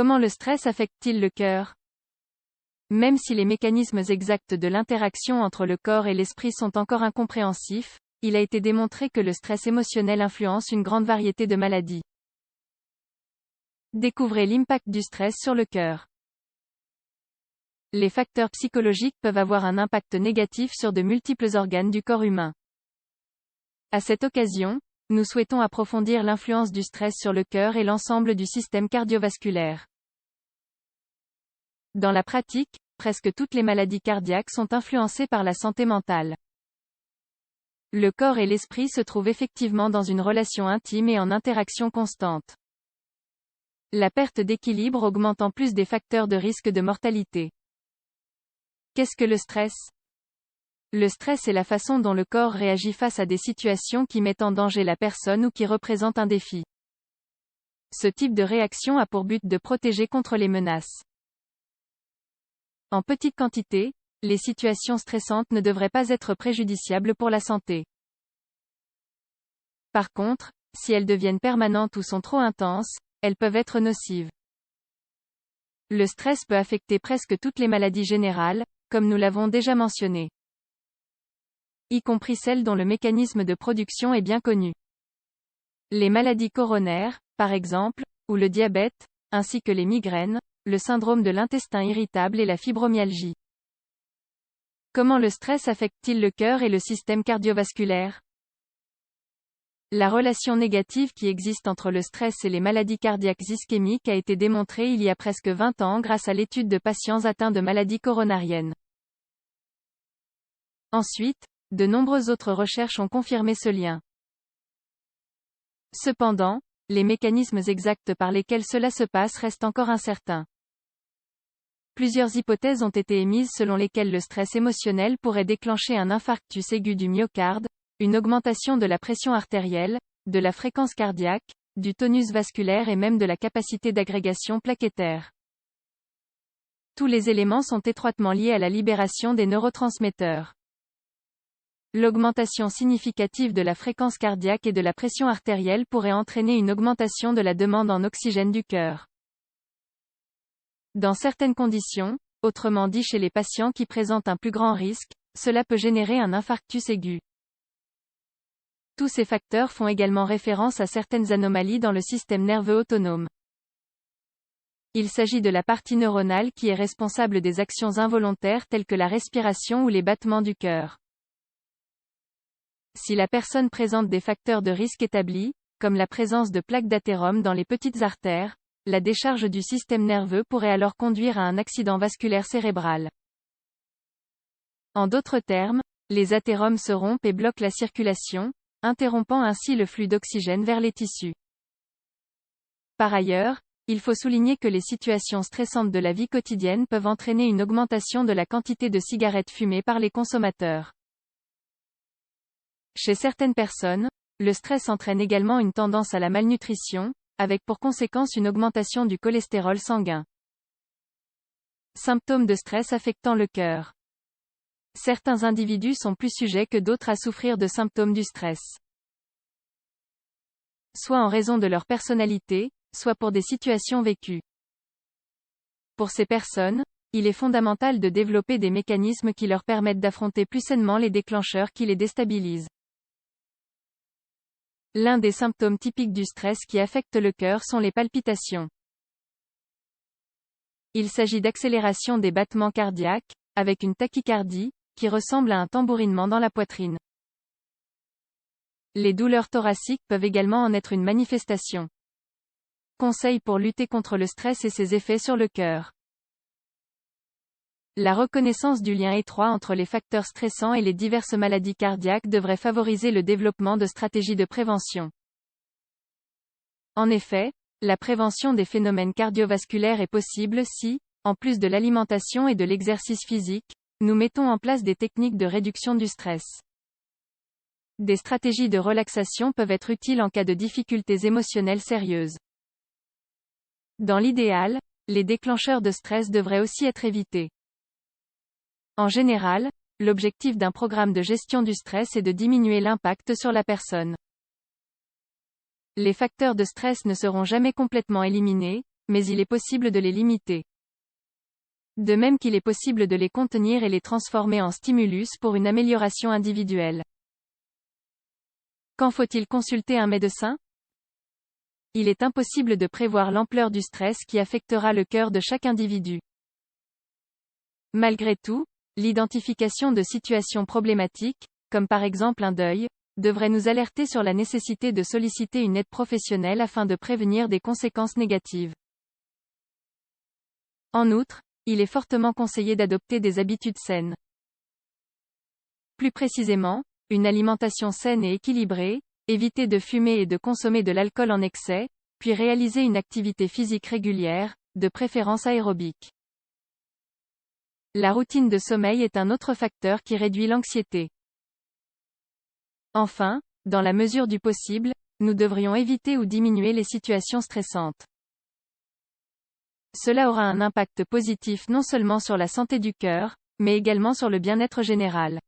Comment le stress affecte-t-il le cœur? Même si les mécanismes exacts de l'interaction entre le corps et l'esprit sont encore incompréhensifs, il a été démontré que le stress émotionnel influence une grande variété de maladies. Découvrez l'impact du stress sur le cœur. Les facteurs psychologiques peuvent avoir un impact négatif sur de multiples organes du corps humain. À cette occasion, nous souhaitons approfondir l'influence du stress sur le cœur et l'ensemble du système cardiovasculaire. Dans la pratique, presque toutes les maladies cardiaques sont influencées par la santé mentale. Le corps et l'esprit se trouvent effectivement dans une relation intime et en interaction constante. La perte d'équilibre augmente en plus des facteurs de risque de mortalité. Qu'est-ce que le stress? Le stress est la façon dont le corps réagit face à des situations qui mettent en danger la personne ou qui représentent un défi. Ce type de réaction a pour but de protéger contre les menaces. En petite quantité, les situations stressantes ne devraient pas être préjudiciables pour la santé. Par contre, si elles deviennent permanentes ou sont trop intenses, elles peuvent être nocives. Le stress peut affecter presque toutes les maladies générales, comme nous l'avons déjà mentionné, y compris celles dont le mécanisme de production est bien connu. Les maladies coronaires, par exemple, ou le diabète, ainsi que les migraines, le syndrome de l'intestin irritable et la fibromyalgie. Comment le stress affecte-t-il le cœur et le système cardiovasculaire? La relation négative qui existe entre le stress et les maladies cardiaques ischémiques a été démontrée il y a presque 20 ans grâce à l'étude de patients atteints de maladies coronariennes. Ensuite, de nombreuses autres recherches ont confirmé ce lien. Cependant, les mécanismes exacts par lesquels cela se passe restent encore incertains. Plusieurs hypothèses ont été émises selon lesquelles le stress émotionnel pourrait déclencher un infarctus aigu du myocarde, une augmentation de la pression artérielle, de la fréquence cardiaque, du tonus vasculaire et même de la capacité d'agrégation plaquettaire. Tous les éléments sont étroitement liés à la libération des neurotransmetteurs. L'augmentation significative de la fréquence cardiaque et de la pression artérielle pourrait entraîner une augmentation de la demande en oxygène du cœur. Dans certaines conditions, autrement dit chez les patients qui présentent un plus grand risque, cela peut générer un infarctus aigu. Tous ces facteurs font également référence à certaines anomalies dans le système nerveux autonome. Il s'agit de la partie neuronale qui est responsable des actions involontaires telles que la respiration ou les battements du cœur. Si la personne présente des facteurs de risque établis, comme la présence de plaques d'athérome dans les petites artères, la décharge du système nerveux pourrait alors conduire à un accident vasculaire cérébral. En d'autres termes, les athéromes se rompent et bloquent la circulation, interrompant ainsi le flux d'oxygène vers les tissus. Par ailleurs, il faut souligner que les situations stressantes de la vie quotidienne peuvent entraîner une augmentation de la quantité de cigarettes fumées par les consommateurs. Chez certaines personnes, le stress entraîne également une tendance à la malnutrition, avec pour conséquence une augmentation du cholestérol sanguin. Symptômes de stress affectant le cœur. Certains individus sont plus sujets que d'autres à souffrir de symptômes du stress. Soit en raison de leur personnalité, soit pour des situations vécues. Pour ces personnes, il est fondamental de développer des mécanismes qui leur permettent d'affronter plus sainement les déclencheurs qui les déstabilisent. L'un des symptômes typiques du stress qui affecte le cœur sont les palpitations. Il s'agit d'accélération des battements cardiaques, avec une tachycardie, qui ressemble à un tambourinement dans la poitrine. Les douleurs thoraciques peuvent également en être une manifestation. Conseils pour lutter contre le stress et ses effets sur le cœur. La reconnaissance du lien étroit entre les facteurs stressants et les diverses maladies cardiaques devrait favoriser le développement de stratégies de prévention. En effet, la prévention des phénomènes cardiovasculaires est possible si, en plus de l'alimentation et de l'exercice physique, nous mettons en place des techniques de réduction du stress. Des stratégies de relaxation peuvent être utiles en cas de difficultés émotionnelles sérieuses. Dans l'idéal, les déclencheurs de stress devraient aussi être évités. En général, l'objectif d'un programme de gestion du stress est de diminuer l'impact sur la personne. Les facteurs de stress ne seront jamais complètement éliminés, mais il est possible de les limiter. De même qu'il est possible de les contenir et les transformer en stimulus pour une amélioration individuelle. Quand faut-il consulter un médecin? Il est impossible de prévoir l'ampleur du stress qui affectera le cœur de chaque individu. Malgré tout, l'identification de situations problématiques, comme par exemple un deuil, devrait nous alerter sur la nécessité de solliciter une aide professionnelle afin de prévenir des conséquences négatives. En outre, il est fortement conseillé d'adopter des habitudes saines. Plus précisément, une alimentation saine et équilibrée, éviter de fumer et de consommer de l'alcool en excès, puis réaliser une activité physique régulière, de préférence aérobique. La routine de sommeil est un autre facteur qui réduit l'anxiété. Enfin, dans la mesure du possible, nous devrions éviter ou diminuer les situations stressantes. Cela aura un impact positif non seulement sur la santé du cœur, mais également sur le bien-être général.